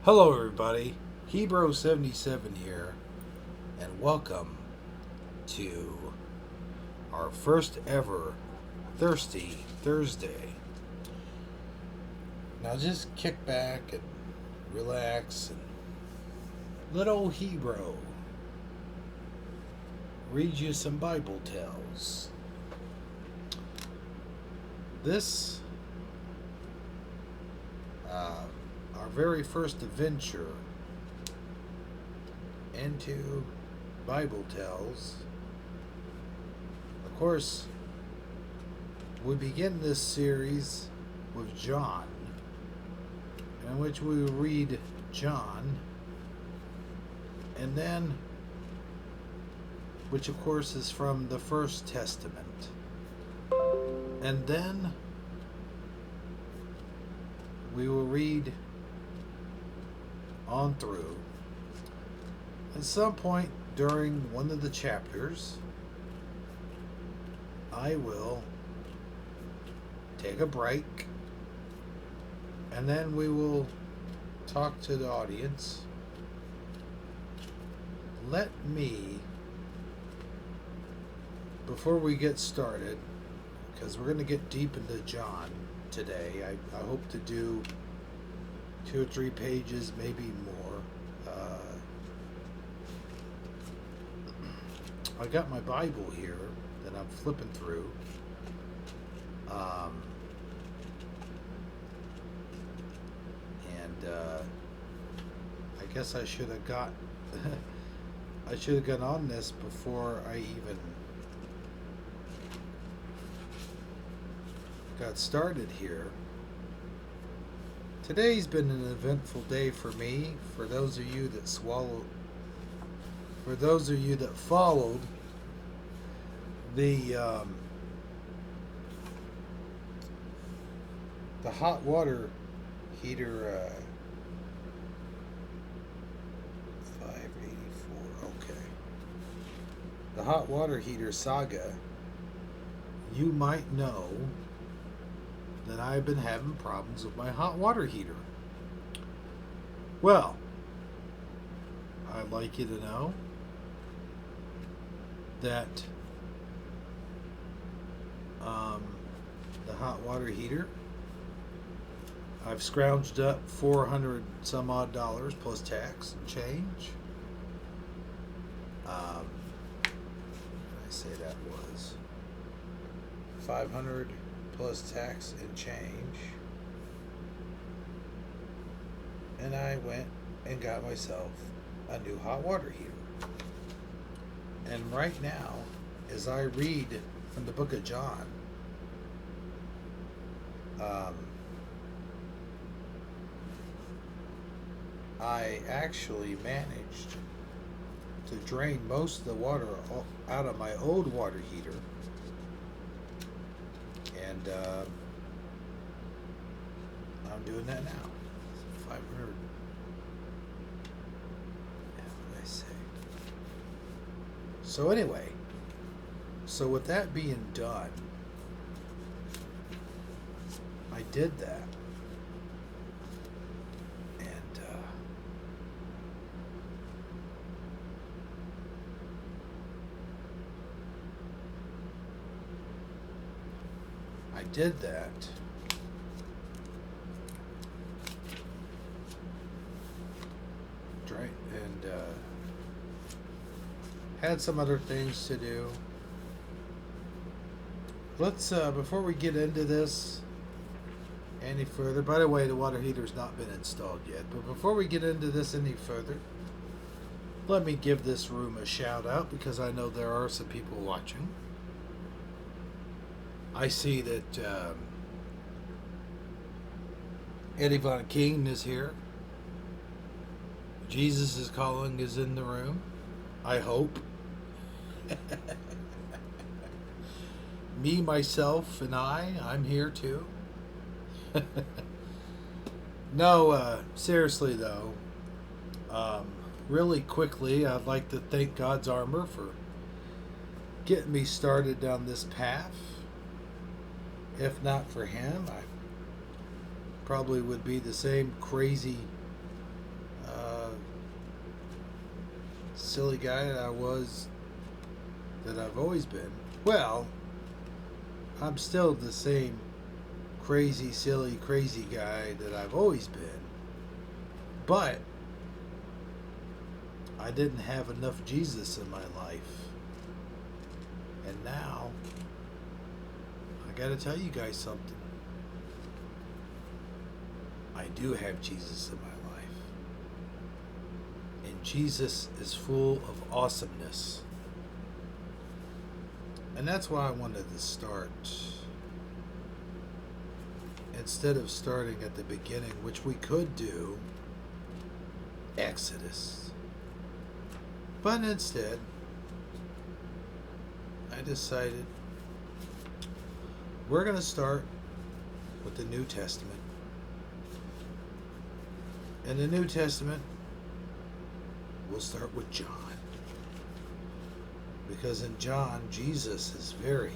Hello, everybody. Hebrew77 here, and welcome to our first ever Thirsty Thursday. Now, just kick back and relax and let old Hebrew read you some Bible tales. This, our very first adventure into Bible tales. Of course, we begin this series with John, in which we read John, and then, which of course is from the First Testament, and then we will read on through. At some point during one of the chapters, I will take a break, and then we will talk to the audience. Let me, before we get started, because we're going to get deep into John today, I hope to do 2 or 3 pages, maybe more. I got my Bible here that I'm flipping through. And I guess I should have got I should have got on this before I even got started here. Today's been an eventful day for me. For those of you that followed the hot water heater 584. Okay. The hot water heater saga, you might know that I've been having problems with my hot water heater. Well, I'd like you to know that the hot water heater, I've scrounged up 400 some odd dollars plus tax and change. What did I say that was? 500 plus tax and change. And I went and got myself a new hot water heater. And right now, as I read from the book of John, I actually managed to drain most of the water out of my old water heater, and I'm doing that now. 500. What did I say? So anyway, so with that being done, I did that. And I did that. Right, and had some other things to do. Let's before we get into this any further, by the way, the water heater's not been installed yet, but before we get into this any further, let me give this room a shout out, because I know there are some people watching. I see that Eddie Von King is here. Jesus is Calling is in the room. I hope. Me, myself, and I'm here too. No, seriously though, really quickly, I'd like to thank God's Armor for getting me started down this path. If not for him, I probably would be the same crazy silly guy that I was, that I've always been. Well, I'm still the same crazy, silly, crazy guy that I've always been. But I didn't have enough Jesus in my life. And now, I gotta tell you guys something. I do have Jesus in my life. And Jesus is full of awesomeness. And that's why I wanted to start. Instead of starting at the beginning, which we could do, Exodus. But instead, I decided we're going to start with the New Testament. In the New Testament, we'll start with John. Because in John, Jesus is very,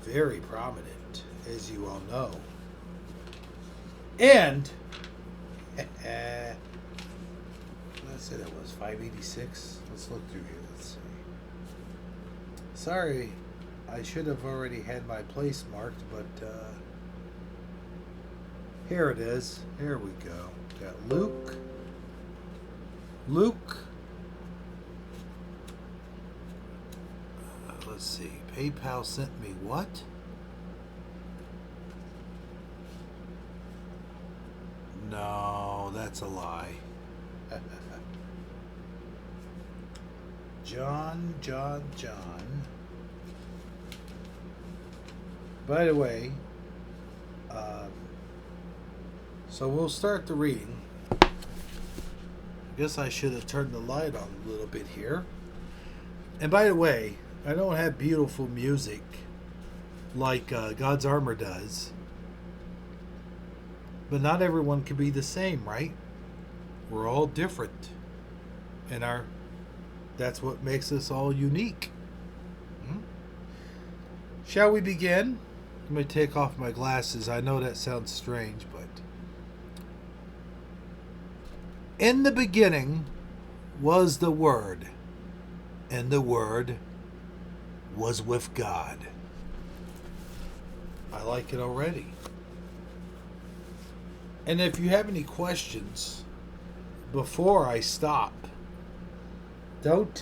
very prominent, as you all know. And, I said it was 586. Let's look through here. Let's see. Sorry, I should have already had my place marked, but here it is. Here we go. Got Luke. Let's see. PayPal sent me what? No, that's a lie. John. By the way, so we'll start the reading. I guess I should have turned the light on a little bit here. And by the way, I don't have beautiful music like God's Armor does. But not everyone can be the same, right? We're all different. And that's what makes us all unique. Shall we begin? Let me take off my glasses. I know that sounds strange, but in the beginning was the Word, and the Word was with God. I like it already. And if you have any questions before I stop, don't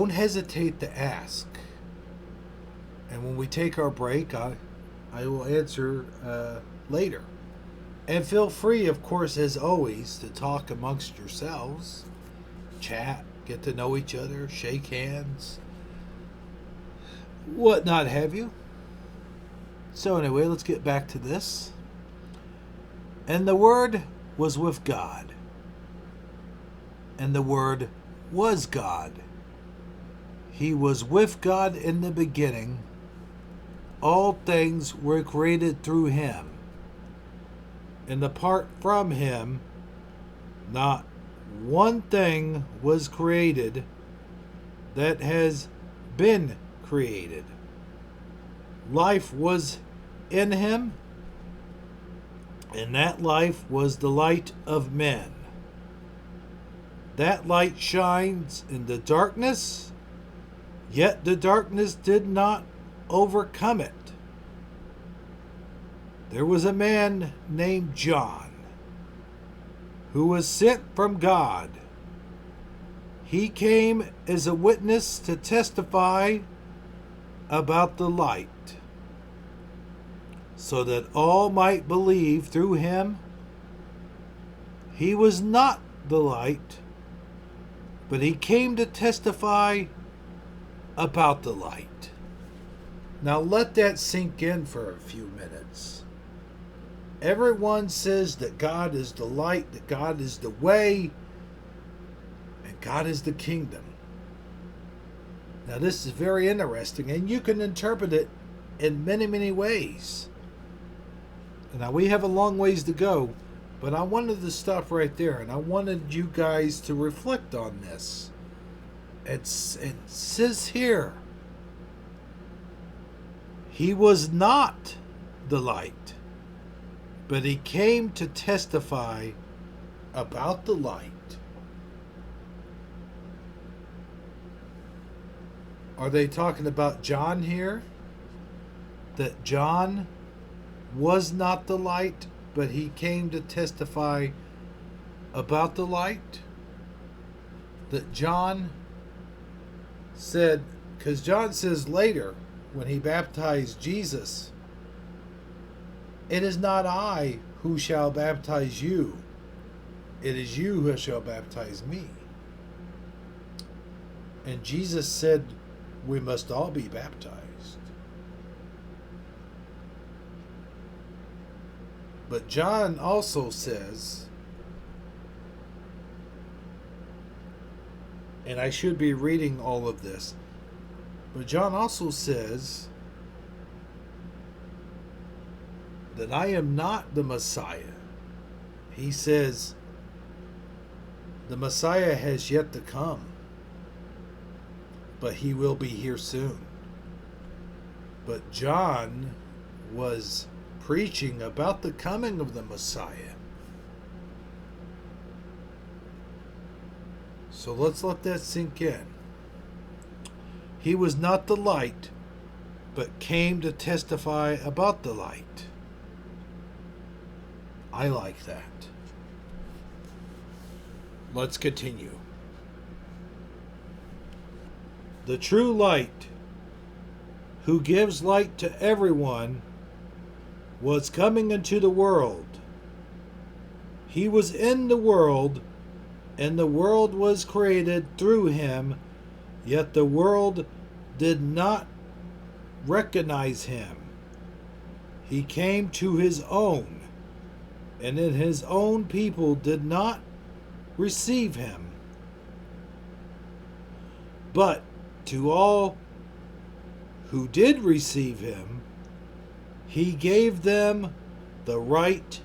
hesitate to ask. And when we take our break, I will answer later. And feel free, of course, as always, to talk amongst yourselves, chat, get to know each other, shake hands, what not have you. So anyway, let's get back to this. And the Word was with God, and the Word was God. He was with God in the beginning. All things were created through him. And apart from him, not one thing was created that has been created. Life was in him, and that life was the light of men. That light shines in the darkness, yet the darkness did not overcome it. There was a man named John who was sent from God. He came as a witness to testify about the light, so that all might believe through him. He was not the light, but he came to testify about the light. Now let that sink in for a few minutes. Everyone says that God is the light, that God is the way, and God is the kingdom. Now this is very interesting, and you can interpret it in many, many ways. Now we have a long ways to go, but I wanted to stop right there, and I wanted you guys to reflect on this. It says here, he was not the light, but he came to testify about the light. Are they talking about John here? That John was not the light, but he came to testify about the light? That John said, because John says later, when he baptized Jesus, it is not I who shall baptize you, it is you who shall baptize me. And Jesus said, we must all be baptized. But John also says, and I should be reading all of this, but John also says that I am not the Messiah. He says the Messiah has yet to come, but he will be here soon. But John was preaching about the coming of the Messiah. So let's let that sink in. He was not the light, but came to testify about the light. I like that. Let's continue. The true light, who gives light to everyone, was coming into the world. He was in the world, and the world was created through him, yet the world did not recognize him. He came to his own, and in his own people did not receive him. But to all who did receive him, he gave them the right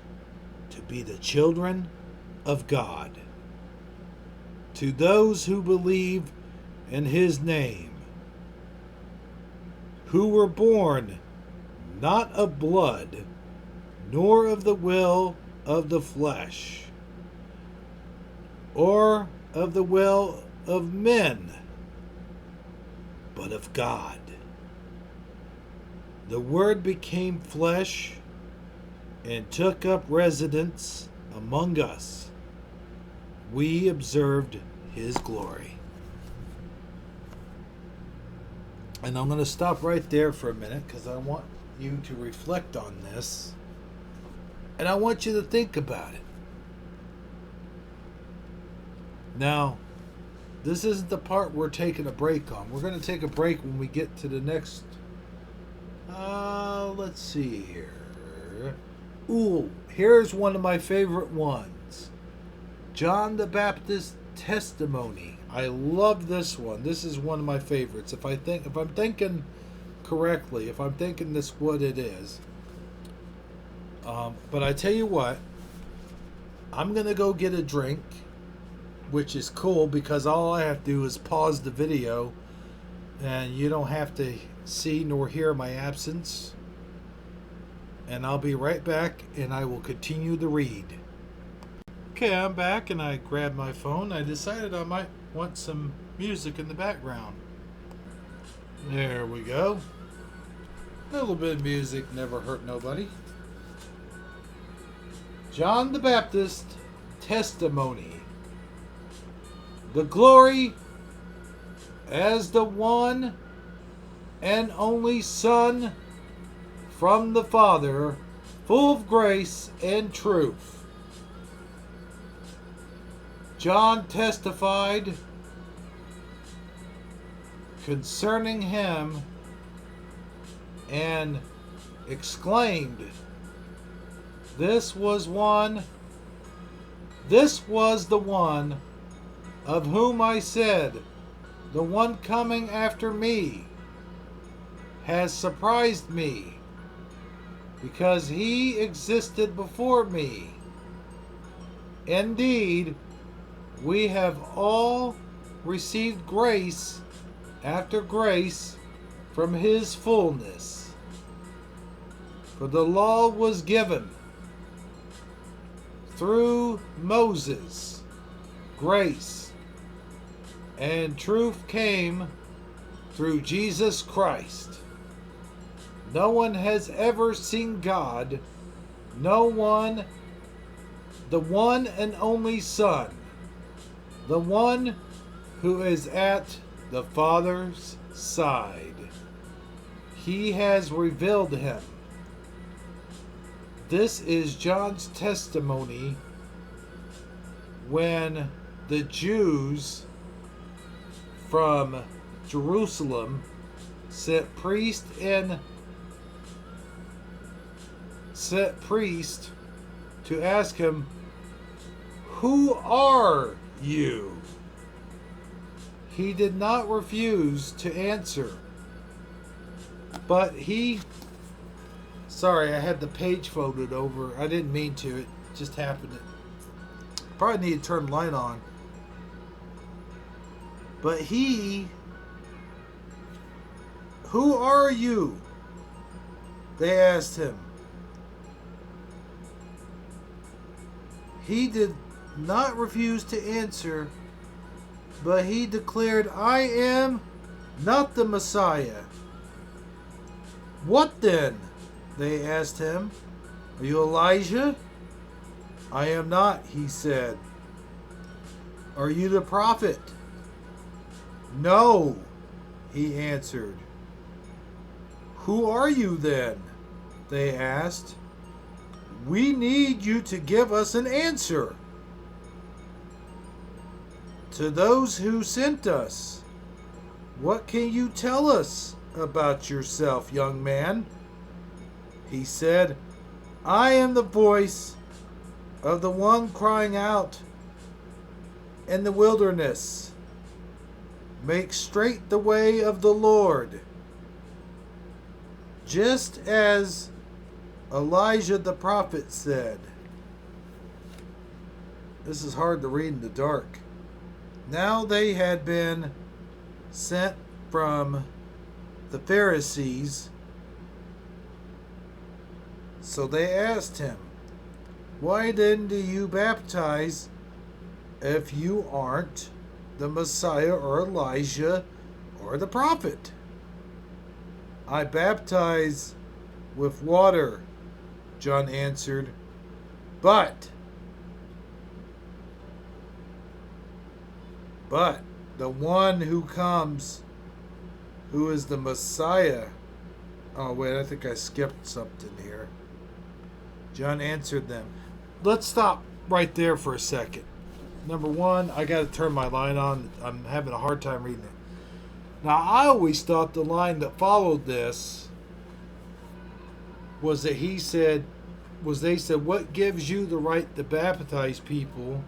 to be the children of God, to those who believe in his name, who were born not of blood, nor of the will of the flesh, or of the will of men, but of God. The Word became flesh and took up residence among us. We observed his glory. And I'm going to stop right there for a minute because I want you to reflect on this. And I want you to think about it. Now, this isn't the part we're taking a break on. We're going to take a break when we get to the next... let's see here. Ooh, here's one of my favorite ones. John the Baptist testimony. I love this one. This is one of my favorites. If I'm thinking correctly, if I'm thinking this what it is. But I tell you what, I'm gonna go get a drink, which is cool because all I have to do is pause the video, and you don't have to see nor hear my absence. And I'll be right back, and I will continue the read. Okay, I'm back, and I grabbed my phone. I decided I might want some music in the background. There we go. A little bit of music never hurt nobody. John the Baptist testimony. The glory as the one and only Son from the Father, full of grace and truth. John testified concerning him and exclaimed, This was the one of whom I said, the one coming after me has surprised me, because he existed before me. Indeed, we have all received grace after grace from his fullness. For the law was given through Moses, grace and truth came through Jesus Christ. No one has ever seen God. No one, the one and only Son, the one who is at the Father's side. He has revealed him. This is John's testimony when the Jews from Jerusalem sent priest to ask him, "Who are you?" He did not refuse to answer, but sorry, I had the page folded over. I didn't mean to. It just happened. Probably need to turn the light on. But who are you? They asked him. He did not refuse to answer, but he declared, "I am not the Messiah." "What then?" they asked him. "Are you Elijah?" "I am not," he said. "Are you the prophet?" "No," he answered. "Who are you then?" they asked. "We need you to give us an answer." "To those who sent us, what can you tell us about yourself, young man?" He said, "I am the voice of the one crying out in the wilderness, 'Make straight the way of the Lord,' just as Elijah the prophet said." This is hard to read in the dark. Now they had been sent from the Pharisees, so they asked him, "Why then do you baptize if you aren't the Messiah or Elijah or the prophet?" "I baptize with water," John answered, But the one who comes, who is the Messiah." Oh wait, I think I skipped something here. John answered them. Let's stop right there for a second. Number one, I got to turn my line on. I'm having a hard time reading it. Now, I always thought the line that followed this was that they said, "What gives you the right to baptize people?"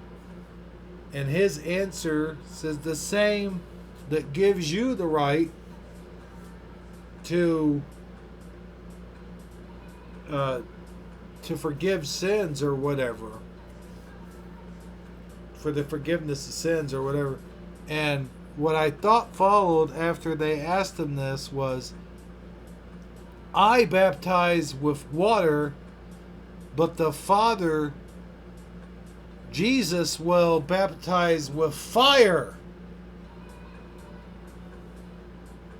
And his answer says, "The same that gives you the right to forgive sins or whatever, for the forgiveness of sins or whatever." And what I thought followed after they asked him this was, "I baptize with water, but the Father, Jesus, will baptize with fire,"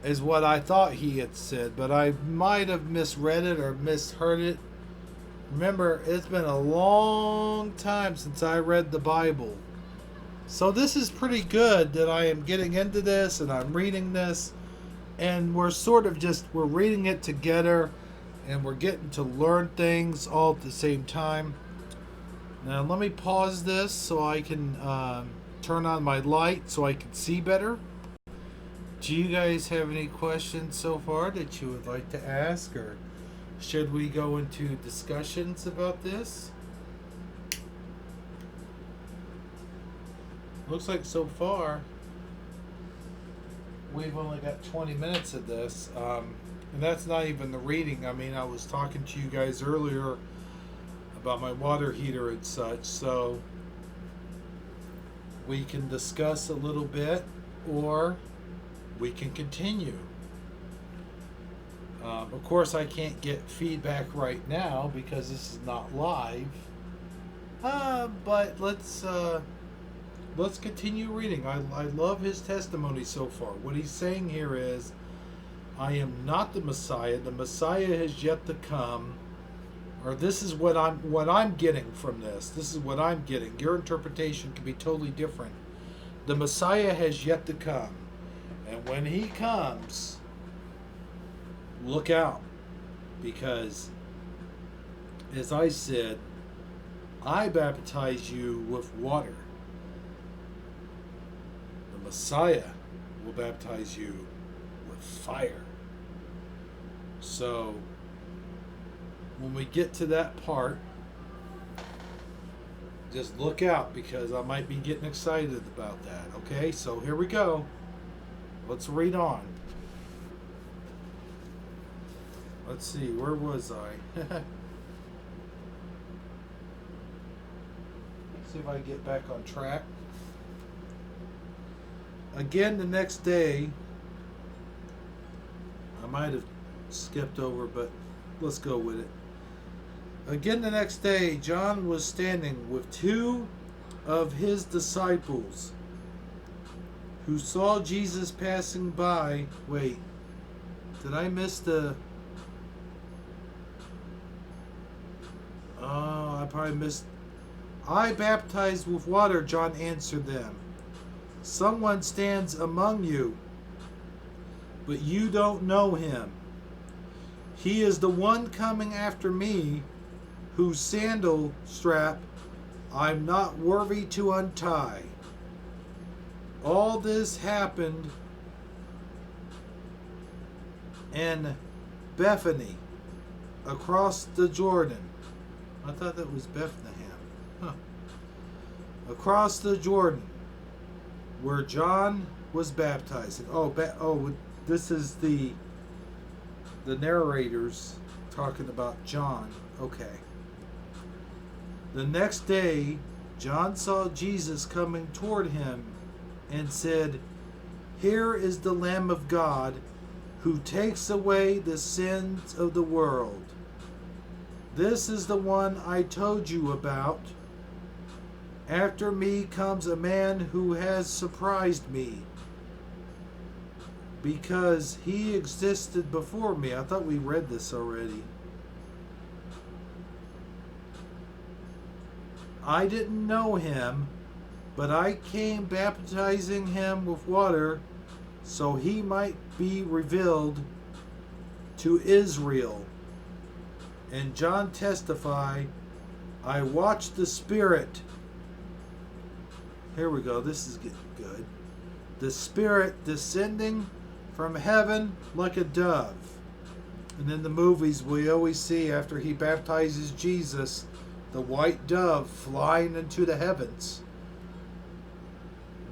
is what I thought he had said, but I might have misread it or misheard it. Remember, it's been a long time since I read the Bible. So this is pretty good that I am getting into this and I'm reading this, and we're reading it together and we're getting to learn things all at the same time. Now let me pause this so I can turn on my light so I can see better. Do you guys have any questions so far that you would like to ask, or should we go into discussions about this? Looks like so far we've only got 20 minutes of this, and that's not even the reading. I mean, I was talking to you guys earlier about my water heater and such, so we can discuss a little bit or we can continue. Of course, I can't get feedback right now because this is not live. But let's continue reading. I love his testimony so far. What he's saying here is, I am not the Messiah. The Messiah has yet to come. Or this is what I'm getting from this. This is what I'm getting. Your interpretation can be totally different. The Messiah has yet to come. And when he comes, look out. Because, as I said, I baptize you with water. The Messiah will baptize you with fire. So, when we get to that part, just look out, because I might be getting excited about that. Okay, so here we go. Let's read on. Let's see, where was I? See if I can get back on track. Again, the next day, I might have skipped over, but let's go with it. Again, the next day, John was standing with two of his disciples who saw Jesus passing by. Wait, did I miss the... Oh, I probably missed... I baptize with water, John answered them. Someone stands among you, but you don't know him. He is the one coming after me, whose sandal strap I'm not worthy to untie. All this happened in Bethany, across the Jordan. I thought that was Bethlehem. Huh. Across the Jordan, where John was baptizing. This is the narrators talking about John. Okay. The next day, John saw Jesus coming toward him and said, "Here is the Lamb of God who takes away the sins of the world. This is the one I told you about. After me comes a man who has surprised me, because he existed before me." I thought we read this already. I didn't know him, but I came baptizing him with water so he might be revealed to Israel. And John testified, I watched the Spirit. Here we go. This is getting good. The Spirit descending from heaven like a dove. And in the movies, we always see after he baptizes Jesus, the white dove flying into the heavens.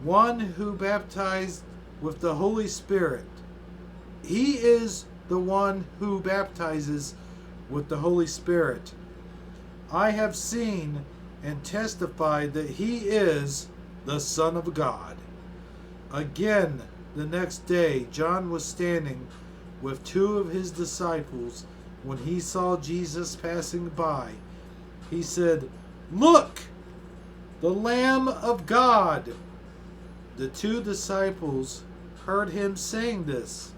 One who baptized with the Holy Spirit. He is the one who baptizes with the Holy Spirit. I have seen and testified that he is the Son of God. Again, the next day, John was standing with two of his disciples when he saw Jesus passing by. He said, "Look, the Lamb of God." The two disciples heard him saying this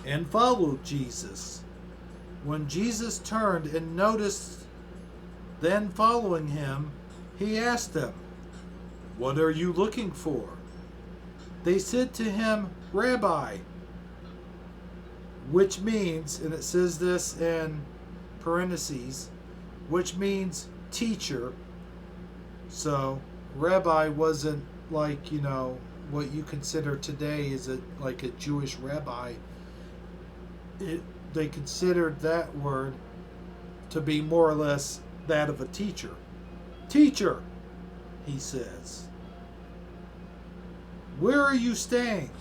and followed Jesus. When Jesus turned and noticed them following him, he asked them, "What are you looking for?" They said to him, "Rabbi," which means, and it says this in parentheses, which means teacher. So, rabbi wasn't like, what you consider today is like a Jewish rabbi. They considered that word to be more or less that of a teacher. "Teacher," he says, "where are you staying?"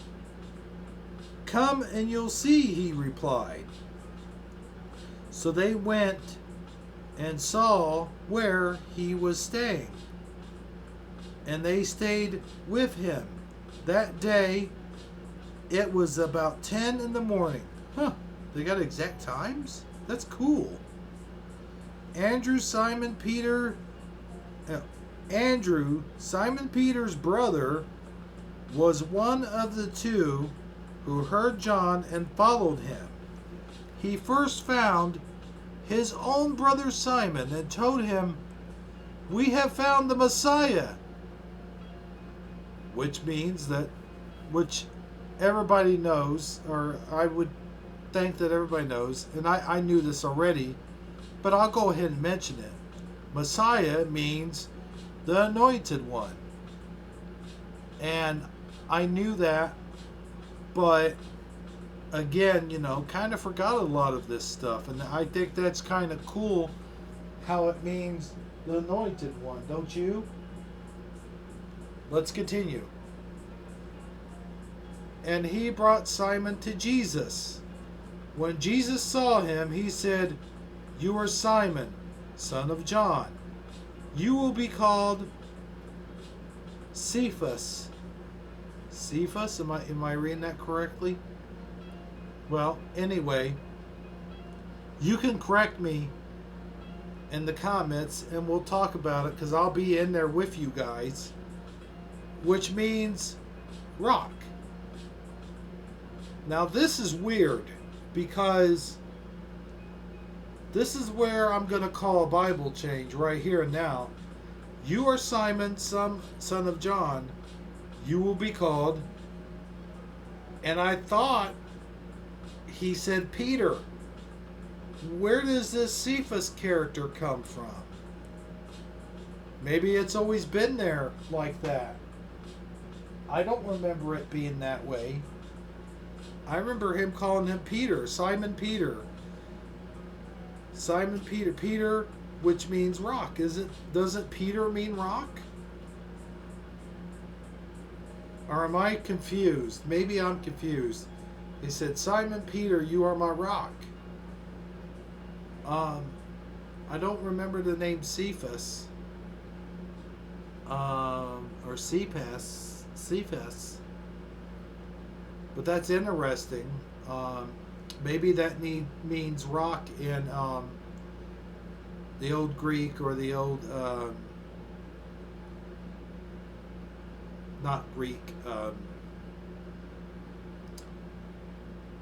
"Come and you'll see," he replied. So they went and saw where he was staying, and they stayed with him. That day, it was about 10 in the morning. They got exact times? That's cool. Andrew, Simon, Peter, uh, Andrew, Simon Peter's brother, was one of the two who heard John and followed him. He first found his own brother Simon and told him, "We have found the Messiah," which means that, which everybody knows, or I would think that everybody knows, and I knew this already, but I'll go ahead and mention it. Messiah means the anointed one. And I knew that, but again, kind of forgot a lot of this stuff. And I think that's kind of cool how it means the anointed one, don't you? Let's continue. And he brought Simon to Jesus. When Jesus saw him, he said, "You are Simon, son of John. You will be called Cephas." Cephas? Am I reading that correctly? Well, anyway, you can correct me in the comments and we'll talk about it, because I'll be in there with you guys, which means rock. Now this is weird, because this is where I'm going to call a Bible change right here and now. You are Simon, son of John. You will be called. And I thought he said Peter. Where does this Cephas character come from? Maybe it's always been there like that. I don't remember it being that way. I remember him calling him Peter, Simon Peter. Simon Peter. Peter, which means rock. Doesn't Peter mean rock? Or am I confused? Maybe I'm confused. He said, "Simon Peter, you are my rock." I don't remember the name Cephas. Or Cephas. But that's interesting. Maybe that means rock in the old Greek, or the old, not Greek,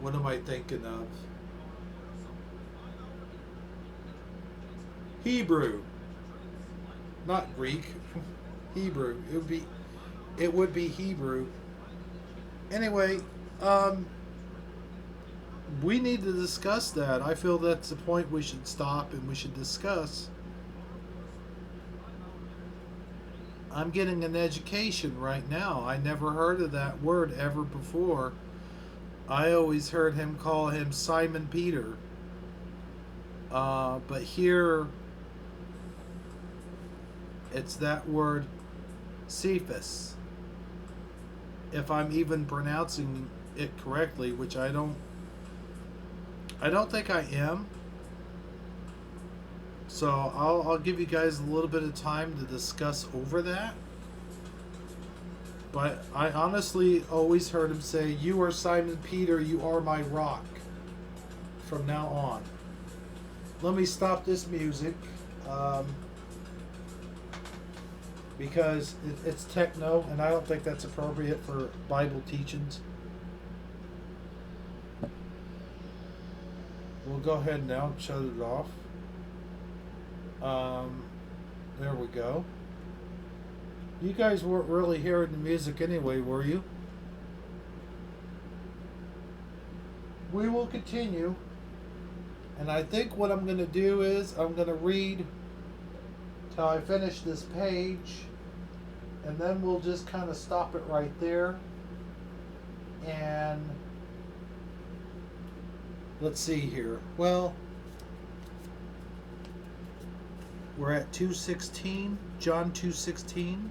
what am I thinking of? Hebrew. Not Greek. Hebrew. It would be Hebrew. Anyway, we need to discuss that. I feel that's the point we should stop and we should discuss. I'm getting an education right now. I never heard of that word ever before. I always heard him call him Simon Peter. But here it's that word Cephas. If I'm even pronouncing it correctly, which I don't think I am. So I'll give you guys a little bit of time to discuss over that. But I honestly always heard him say, "You are Simon Peter, you are my rock," from now on. Let me stop this music, because it's techno, and I don't think that's appropriate for Bible teachings. We'll go ahead now and shut it off. There we go. You guys weren't really hearing the music anyway, were you? We will continue. And I think what I'm going to do is I'm going to read till I finish this page. And then we'll just kind of stop it right there. And let's see here. Well, we're at 2:16, John 2:16.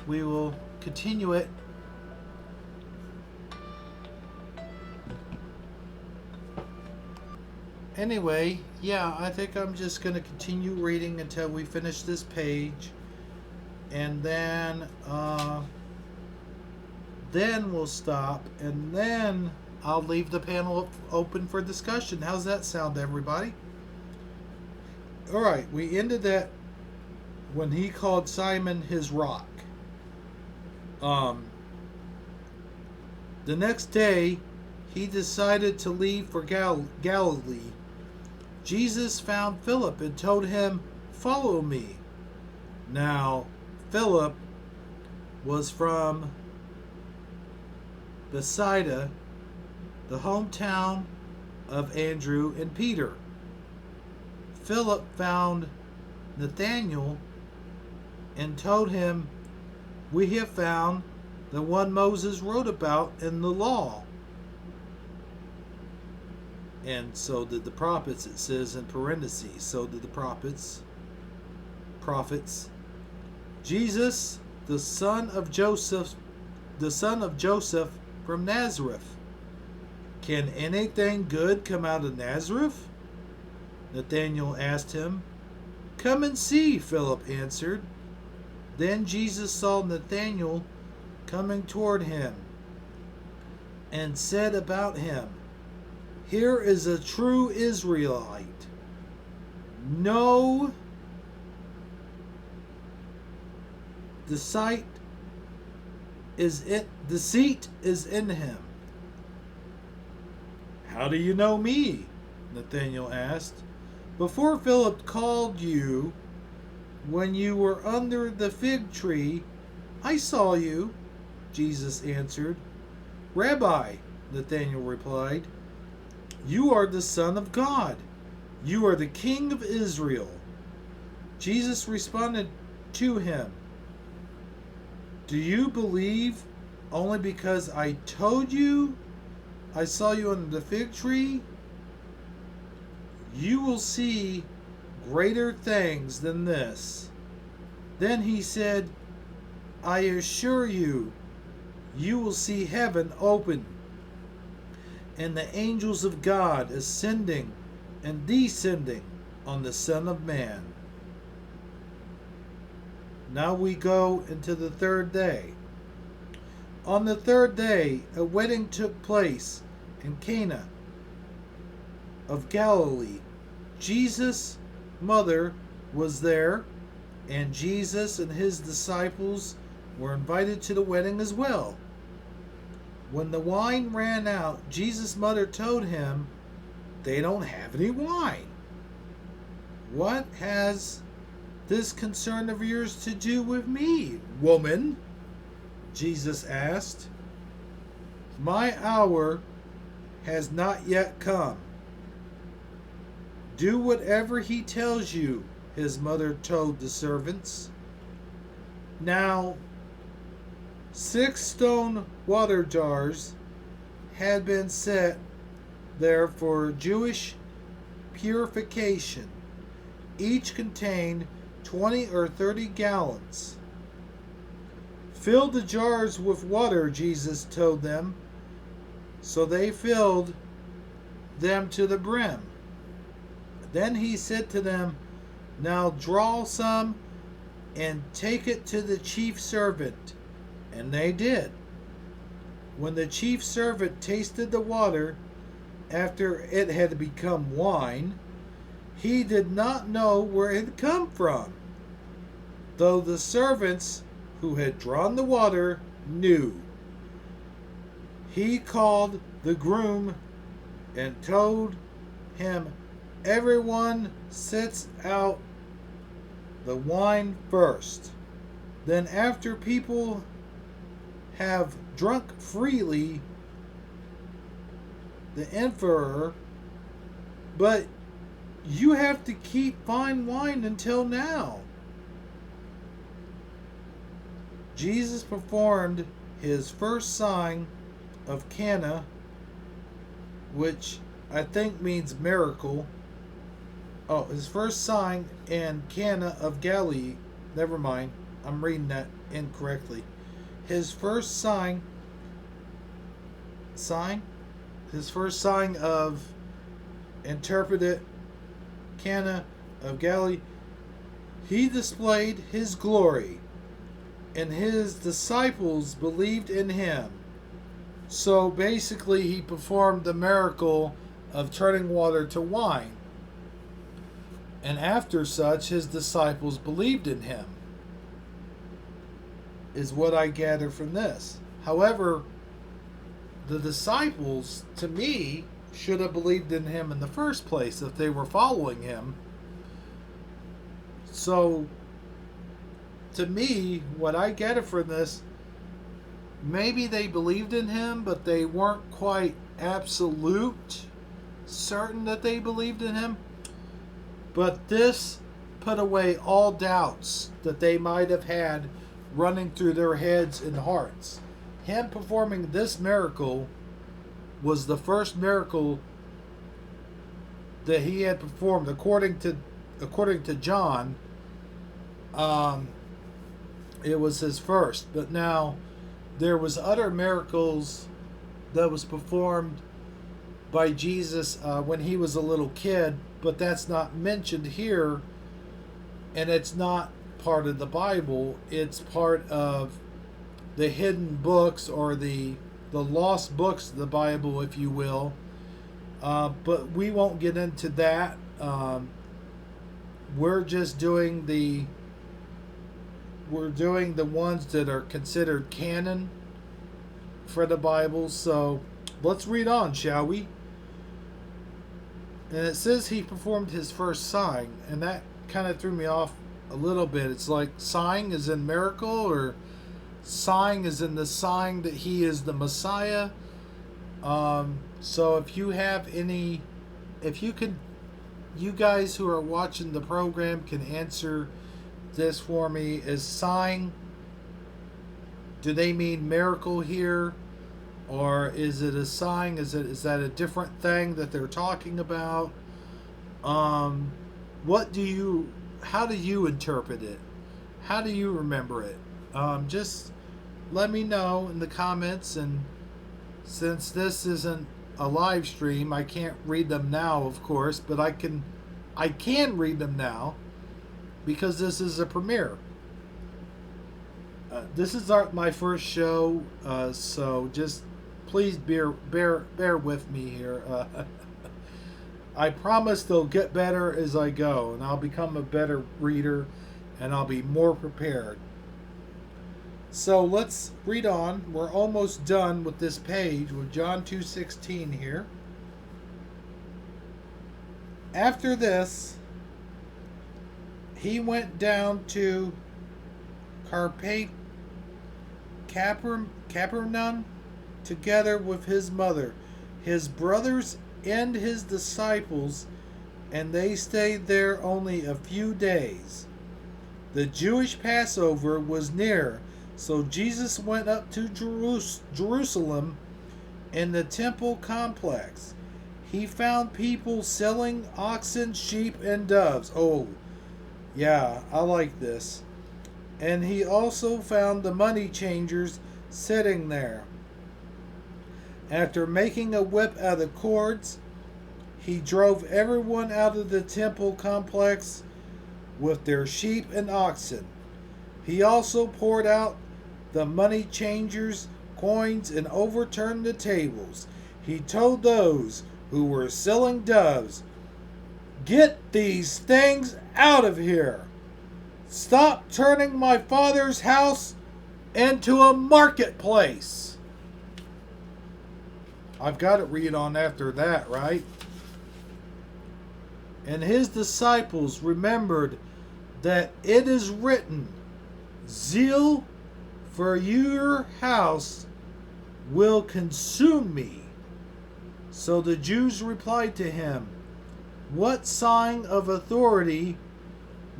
We will continue it. Anyway, yeah, I think I'm just going to continue reading until we finish this page. And then we'll stop, and then I'll leave the panel open for discussion. How's that sound, everybody? All right, we ended that when he called Simon his rock. The next day, he decided to leave for Galilee. Jesus found Philip and told him, "Follow me." Now, Philip was from Bethsaida, the hometown of Andrew and Peter. Philip found Nathanael and told him, "We have found the one Moses wrote about in the law." And so did the prophets, it says in parentheses. So did the prophets. Jesus, the son of Joseph from Nazareth. Can anything good come out of Nazareth? Nathanael asked him. "Come and see," Philip answered. Then Jesus saw Nathanael coming toward him and said about him, "Here is a true Israelite. No deceit is in him." "How do you know me?" Nathanael asked. "Before Philip called you, when you were under the fig tree, I saw you," Jesus answered. "Rabbi," Nathanael replied, "you are the Son of God. You are the King of Israel." Jesus responded to him, "Do you believe only because I told you I saw you under the fig tree? You will see greater things than this." Then he said, "I assure you, you will see heaven open and the angels of God ascending and descending on the Son of Man." Now we go into the third day. On the third day, a wedding took place in Cana of Galilee. Jesus' mother was there, and Jesus and his disciples were invited to the wedding as well. When the wine ran out, Jesus' mother told him, "They don't have any wine." "What has this concern of yours to do with me, woman?" Jesus asked. "My hour has not yet come." "Do whatever he tells you," his mother told the servants. Now, 6 stone water jars had been set there for Jewish purification. Each contained 20 or 30 gallons. "Fill the jars with water," Jesus told them. So they filled them to the brim. Then he said to them, "Now draw some and take it to the chief servant." And they did. When the chief servant tasted the water after it had become wine, he did not know where it had come from, though the servants who had drawn the water knew. He called the groom and told him, "Everyone sets out the wine first. Then after people have drunk freely, the emperor, but you have to keep fine wine until now." Jesus performed his first sign of Cana, which I think means miracle. Oh, his first sign in Cana of Galilee. Never mind, I'm reading that incorrectly. His first sign of interpreted Cana of Galilee, he displayed his glory, and his disciples believed in him. So basically, he performed the miracle of turning water to wine. And after such, his disciples believed in him, is what I gather from this. However, the disciples, to me, should have believed in him in the first place if they were following him. So, to me, what I gather from this, maybe they believed in him, but they weren't quite absolute certain that they believed in him. But this put away all doubts that they might have had running through their heads and hearts. Him performing this miracle was the first miracle that he had performed, according to John. It was his first, but now there was other miracles that was performed by Jesus when he was a little kid, but that's not mentioned here, and it's not part of the Bible. It's part of the hidden books, or the lost books of the Bible, if you will. But we won't get into that. We're just doing the ones that are considered canon for the Bible. So let's read on, shall we? And it says he performed his first sign, and that kind of threw me off a little bit. It's like sign is in miracle, or sign is in the sign that he is the Messiah. So if you have any, you guys who are watching the program can answer this for me. Is sign, do they mean miracle here, or is it a sign? Is that a different thing that they're talking about? How do you interpret it? How do you remember it? Just let me know in the comments. And since this isn't a live stream, I can't read them now, of course, but I can read them now because this is a premiere. This is my first show, so just please bear with me here. I promise they'll get better as I go, and I'll become a better reader, and I'll be more prepared. So let's read on. We're almost done with this page with John 2:16 here. After this, he went down to Capernaum together with his mother, his brothers, and his disciples, and they stayed there only a few days. The Jewish Passover was near, so Jesus went up to Jerusalem in the temple complex. He found people selling oxen, sheep, and doves. Oh, yeah, I like this. And he also found the money changers sitting there. After making a whip out of cords, he drove everyone out of the temple complex with their sheep and oxen. He also poured out the money changers' coins and overturned the tables. He told those who were selling doves, "Get these things out of here! Stop turning my Father's house into a marketplace." I've got to read on after that, right? And his disciples remembered that it is written, "Zeal for your house will consume me." So the Jews replied to him, "What sign of authority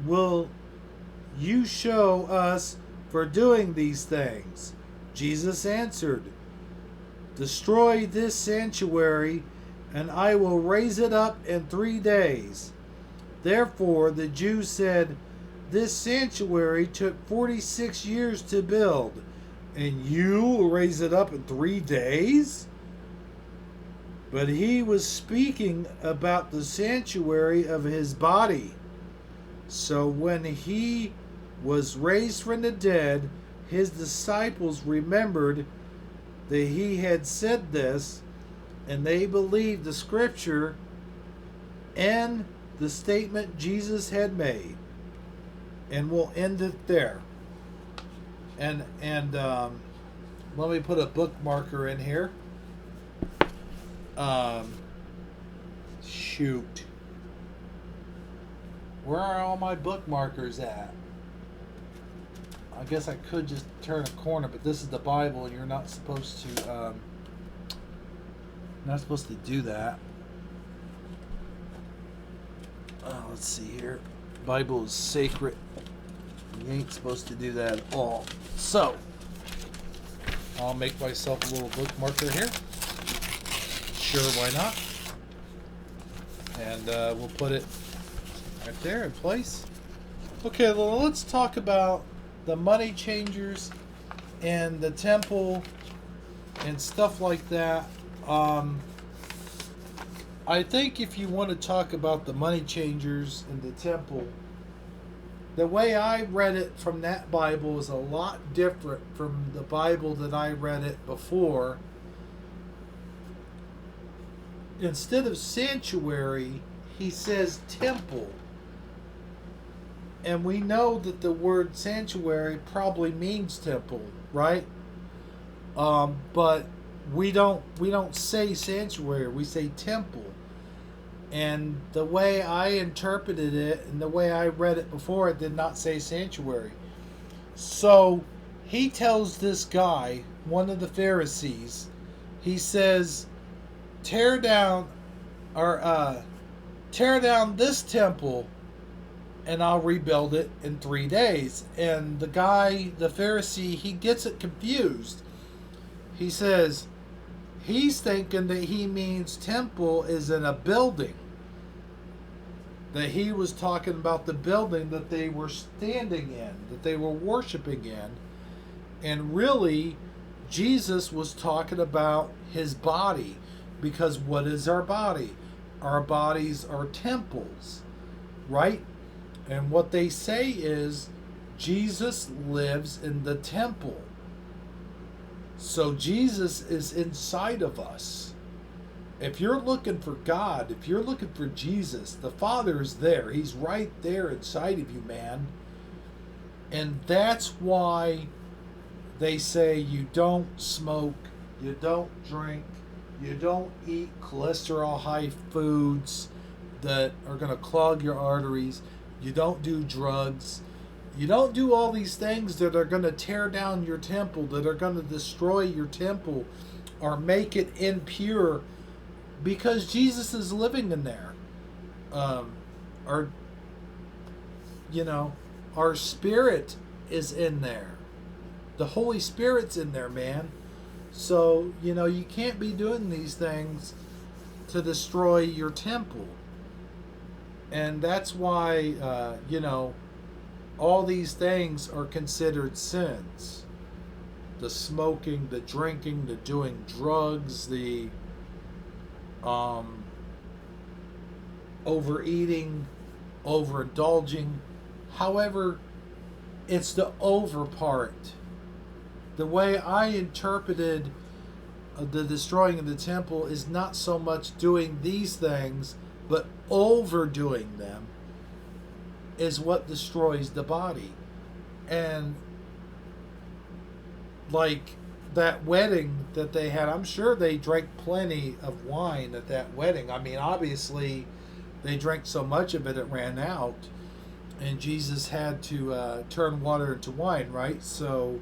will you show us for doing these things?" Jesus answered, "Destroy this sanctuary, and I will raise it up in 3 days." Therefore the Jews said, "This sanctuary took 46 years to build, and you will raise it up in 3 days?" But he was speaking about the sanctuary of his body. So when he was raised from the dead, his disciples remembered that he had said this, and they believed the scripture and the statement Jesus had made, and we'll end it there. And let me put a bookmarker in here. Shoot. Where are all my bookmarkers at? I guess I could just turn a corner, but this is the Bible, and you're not supposed to do that. Let's see here. Bible is sacred. You ain't supposed to do that at all. So, I'll make myself a little bookmarker here. Sure, why not? And we'll put it right there in place. Okay, well, let's talk about the money changers and the temple and stuff like that. I think if you want to talk about the money changers and the temple, the way I read it from that Bible is a lot different from the Bible that I read it before. Instead of sanctuary, he says temple. And we know that the word sanctuary probably means temple, right? But we don't say sanctuary, we say temple. And the way I interpreted it and the way I read it before, it did not say sanctuary. So he tells this guy, one of the Pharisees, he says, tear down this temple and I'll rebuild it in 3 days. And the guy, the Pharisee, he gets it confused. He says he's thinking that he means temple is in a building. That he was talking about the building that they were standing in, that they were worshiping in. And really, Jesus was talking about his body. Because what is our body? Our bodies are temples, right? And what they say is Jesus lives in the temple. So Jesus is inside of us. If you're looking for God, if you're looking for Jesus, the Father is there. He's right there inside of you, man. And that's why they say you don't smoke, you don't drink, you don't eat cholesterol high foods that are going to clog your arteries. You don't do drugs. You don't do all these things that are going to tear down your temple, that are going to destroy your temple or make it impure, because Jesus is living in there. Our spirit is in there. The Holy Spirit's in there, man. So, you can't be doing these things to destroy your temple. And that's why, all these things are considered sins. The smoking, the drinking, the doing drugs, the overeating, overindulging. However, it's the over part. The way I interpreted the destroying of the temple is not so much doing these things, but overdoing them is what destroys the body. And like that wedding that they had, I'm sure they drank plenty of wine at that wedding. I mean, obviously they drank so much of it ran out, and Jesus had to turn water into wine, right? So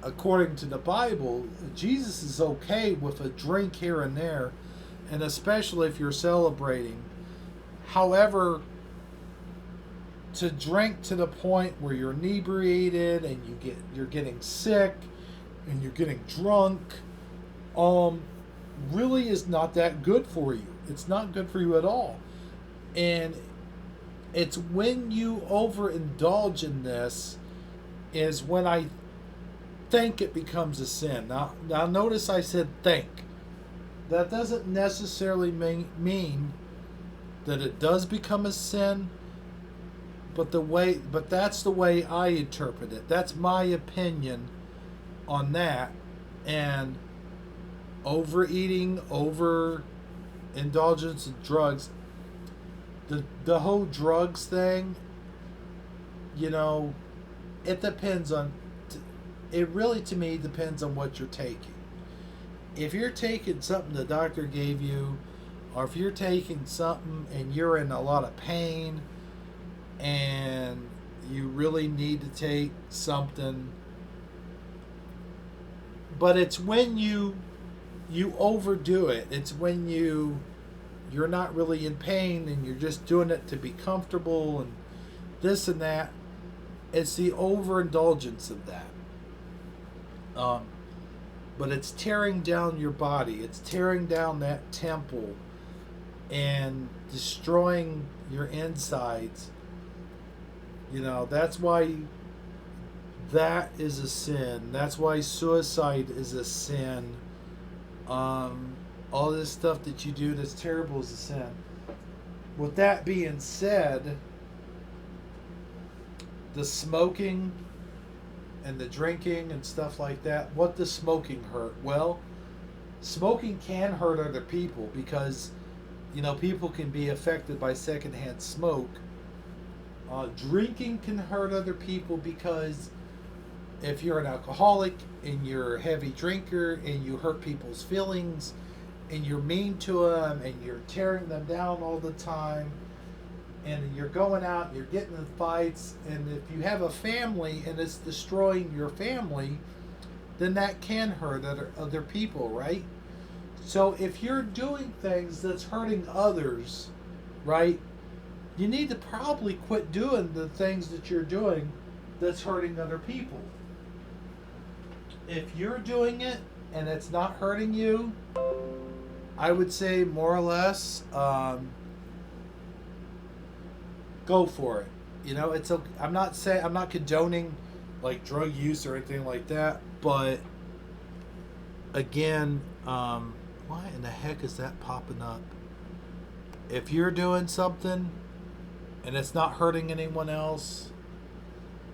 according to the Bible, Jesus is okay with a drink here and there, and especially if you're celebrating. However, to drink to the point where you're inebriated and you're getting sick and you're getting drunk, really is not that good for you. It's not good for you at all. And it's when you overindulge in this is when I think it becomes a sin. Now notice I said think. That doesn't necessarily mean that it does become a sin, but that's the way I interpret it. That's my opinion on that. And overeating, overindulgence in drugs, the whole drugs thing, you know, it depends on. It really, to me, depends on what you're taking. If you're taking something the doctor gave you, or if you're taking something and you're in a lot of pain, and you really need to take something, but it's when you overdo it. It's when you're not really in pain and you're just doing it to be comfortable and this and that. It's the overindulgence of that. Um, but it's tearing down your body. It's tearing down that temple and destroying your insides. You know, that's why that is a sin. That's why suicide is a sin. All this stuff that you do that's terrible is a sin. With that being said, the smoking and the drinking and stuff like that, what does smoking hurt? Well, smoking can hurt other people because, you know, people can be affected by secondhand smoke. Drinking can hurt other people because if you're an alcoholic and you're a heavy drinker and you hurt people's feelings and you're mean to them and you're tearing them down all the time and you're going out and you're getting in fights, and if you have a family and it's destroying your family, then that can hurt other people, right? So if you're doing things that's hurting others, right, you need to probably quit doing the things that you're doing that's hurting other people. If you're doing it and it's not hurting you, I would say more or less, go for it. You know, it's okay. I'm not condoning like drug use or anything like that, but again, why in the heck is that popping up? If you're doing something and it's not hurting anyone else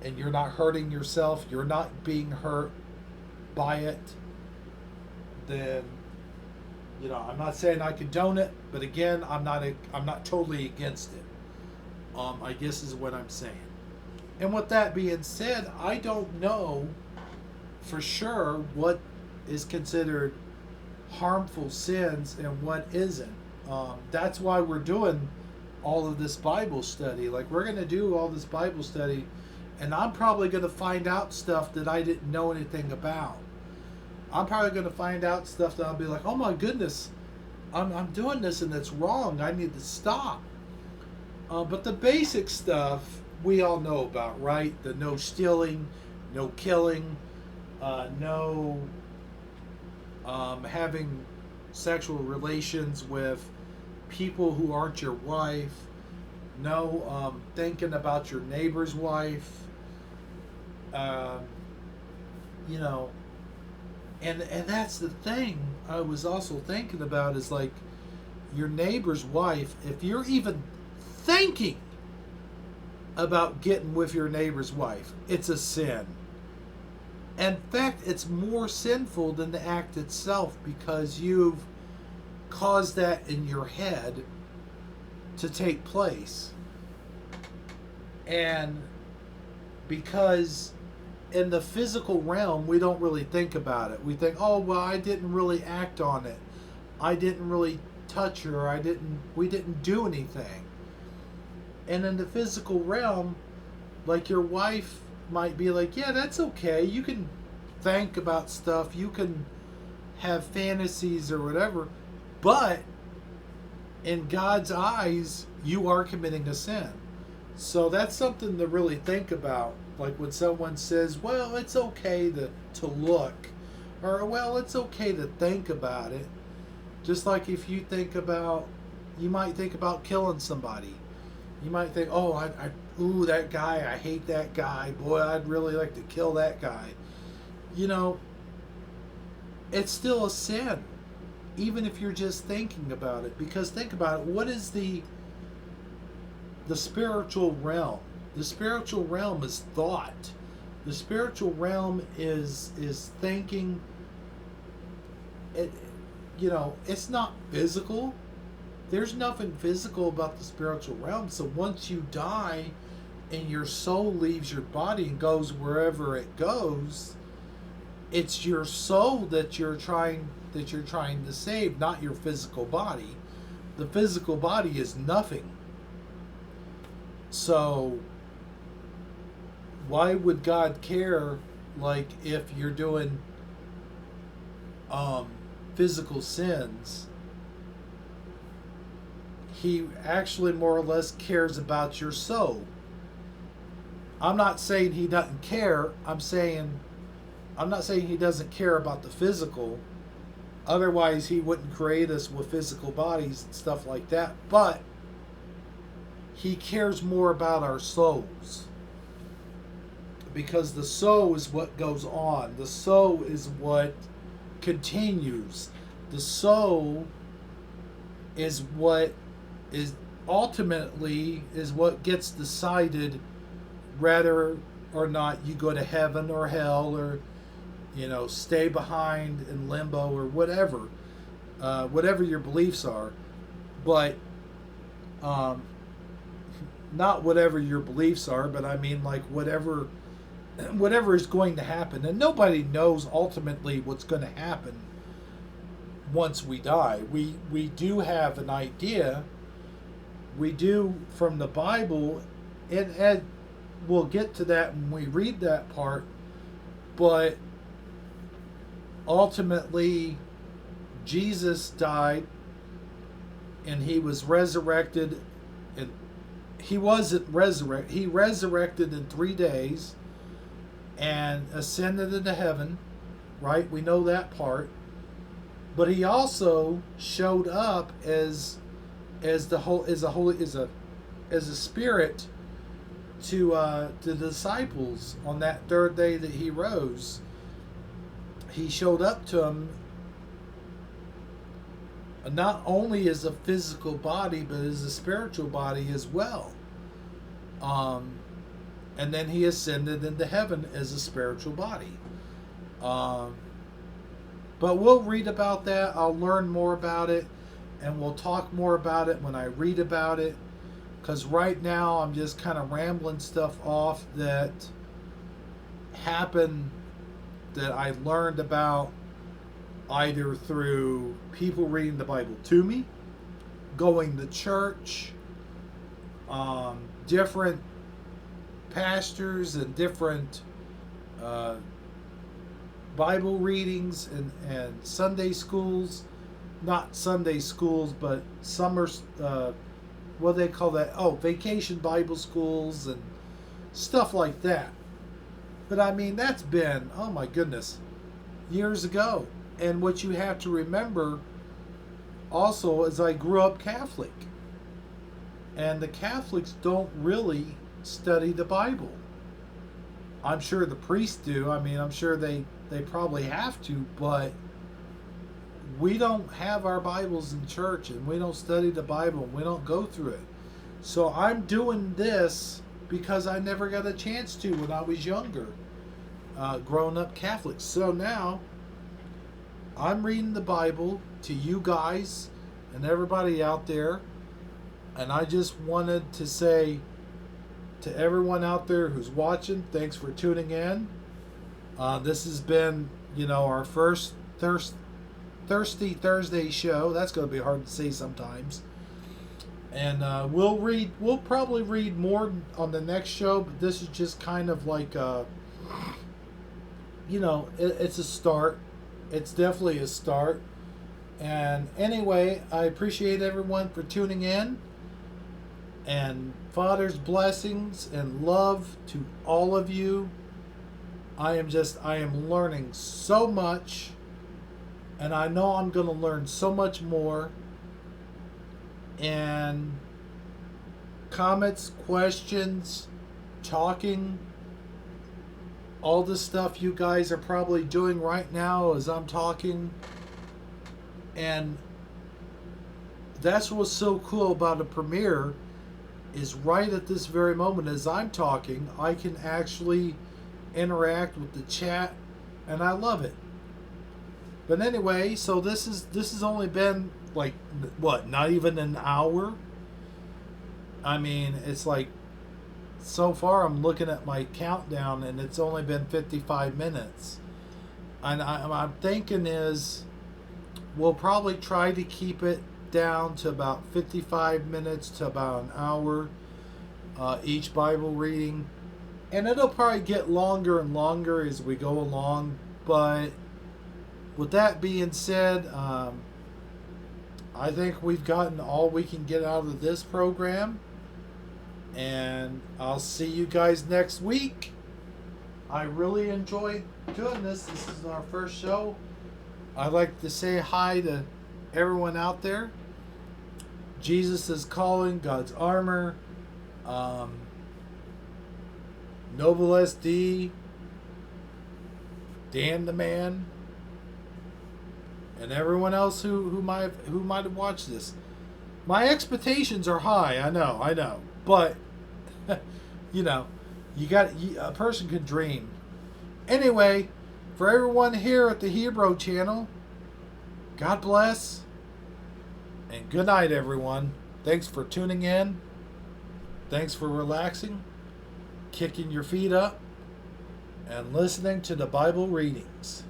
and you're not hurting yourself, you're not being hurt by it, then, you know, I'm not saying I condone it, but again, I'm not totally against it. I guess is what I'm saying. And with that being said, I don't know for sure what is considered harmful sins and what isn't. That's why we're doing all of this Bible study. Like, we're going to do all this Bible study, and I'm probably going to find out stuff that I didn't know anything about. I'm probably going to find out stuff that I'll be like, oh my goodness, I'm doing this and it's wrong. I need to stop. But the basic stuff we all know about, right? The no stealing, no killing, no having sexual relations with people who aren't your wife, no thinking about your neighbor's wife, you know, and that's the thing I was also thinking about is like your neighbor's wife. If you're even thinking about getting with your neighbor's wife, it's a sin. In fact, it's more sinful than the act itself because you've caused that in your head to take place. And because in the physical realm, we don't really think about it. We think, oh, well, I didn't really act on it. I didn't really touch her. We didn't do anything. And in the physical realm, like your wife might be like, yeah, that's okay. You can think about stuff. You can have fantasies or whatever. But in God's eyes, you are committing a sin. So that's something to really think about. Like when someone says, well, it's okay to look. Or, well, it's okay to think about it. Just like if you might think about killing somebody. You might think, oh, ooh, that guy, I hate that guy. Boy, I'd really like to kill that guy. You know, it's still a sin, even if you're just thinking about it. Because think about it, what is the spiritual realm? The spiritual realm is thought. The spiritual realm is thinking. It, you know, it's not physical. There's nothing physical about the spiritual realm. So once you die and your soul leaves your body and goes wherever it goes, it's your soul that you're trying to save, not your physical body. The physical body is nothing. So why would God care, like, if you're doing physical sins? He actually more or less cares about your soul. I'm not saying he doesn't care. I'm not saying he doesn't care about the physical. Otherwise, he wouldn't create us with physical bodies and stuff like that. But he cares more about our souls. Because the soul is what goes on. The soul is what continues. The soul is what is ultimately is what gets decided whether or not you go to heaven or hell, or stay behind in limbo, or whatever your beliefs are. But not whatever your beliefs are, but I mean, like, whatever is going to happen. And nobody knows ultimately what's going to happen once we die. We do have an idea. We do from the Bible, and we'll get to that when we read that part. But ultimately, Jesus died, and he was resurrected. And he wasn't resurrected. He resurrected in 3 days and ascended into heaven, right? We know that part. But he also showed up as a spirit to the disciples on that third day that he rose. He showed up to them not only as a physical body, but as a spiritual body as well. And then he ascended into heaven as a spiritual body. But we'll read about that. I'll learn more about it, and we'll talk more about it when I read about it. Because right now I'm just kind of rambling stuff off that happened, that I learned about either through people reading the Bible to me, going to church, different pastors and different Bible readings and Sunday schools. Not Sunday schools, but summer, what do they call that? Oh, vacation Bible schools and stuff like that. But I mean, that's been, oh my goodness, years ago. And what you have to remember also is I grew up Catholic. And the Catholics don't really study the Bible. I'm sure the priests do. I mean, I'm sure they probably have to, but we don't have our Bibles in church, and we don't study the Bible, and we don't go through it. So I'm doing this because I never got a chance to when I was younger, growing up Catholic. So now I'm reading the Bible to you guys and everybody out there, and I just wanted to say to everyone out there who's watching, thanks for tuning in. This has been, our first Thirsty Thursday show. That's going to be hard to say sometimes. And we'll probably read more on the next show, but this is just kind of like it's a start. It's definitely a start. And anyway, I appreciate everyone for tuning in. And Father's blessings and love to all of you. I am learning so much. And I know I'm going to learn so much more. And comments, questions, talking, all the stuff you guys are probably doing right now as I'm talking. And that's what's so cool about a premiere, is right at this very moment as I'm talking, I can actually interact with the chat, and I love it. But anyway, so this has only been like, what, not even an hour? I mean, it's like, so far I'm looking at my countdown and it's only been 55 minutes. And I'm thinking is we'll probably try to keep it down to about 55 minutes to about an hour each Bible reading. And it'll probably get longer and longer as we go along. But with that being said, I think we've gotten all we can get out of this program. And I'll see you guys next week. I really enjoyed doing this. This is our first show. I'd like to say hi to everyone out there. Jesus is Calling, God's Armor, Noble SD, Dan the Man, and everyone else who might have watched this. My expectations are high. I know. But, a person could dream. Anyway, for everyone here at the Hebrew channel, God bless. And good night, everyone. Thanks for tuning in. Thanks for relaxing, kicking your feet up, and listening to the Bible readings.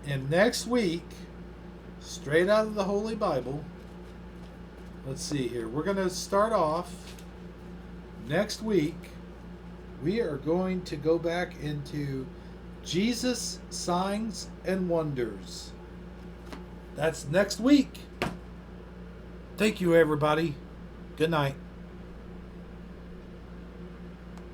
And next week, straight out of the Holy Bible, let's see here. We're going to start off next week. We are going to go back into Jesus, Signs, and Wonders. That's next week. Thank you, everybody. Good night.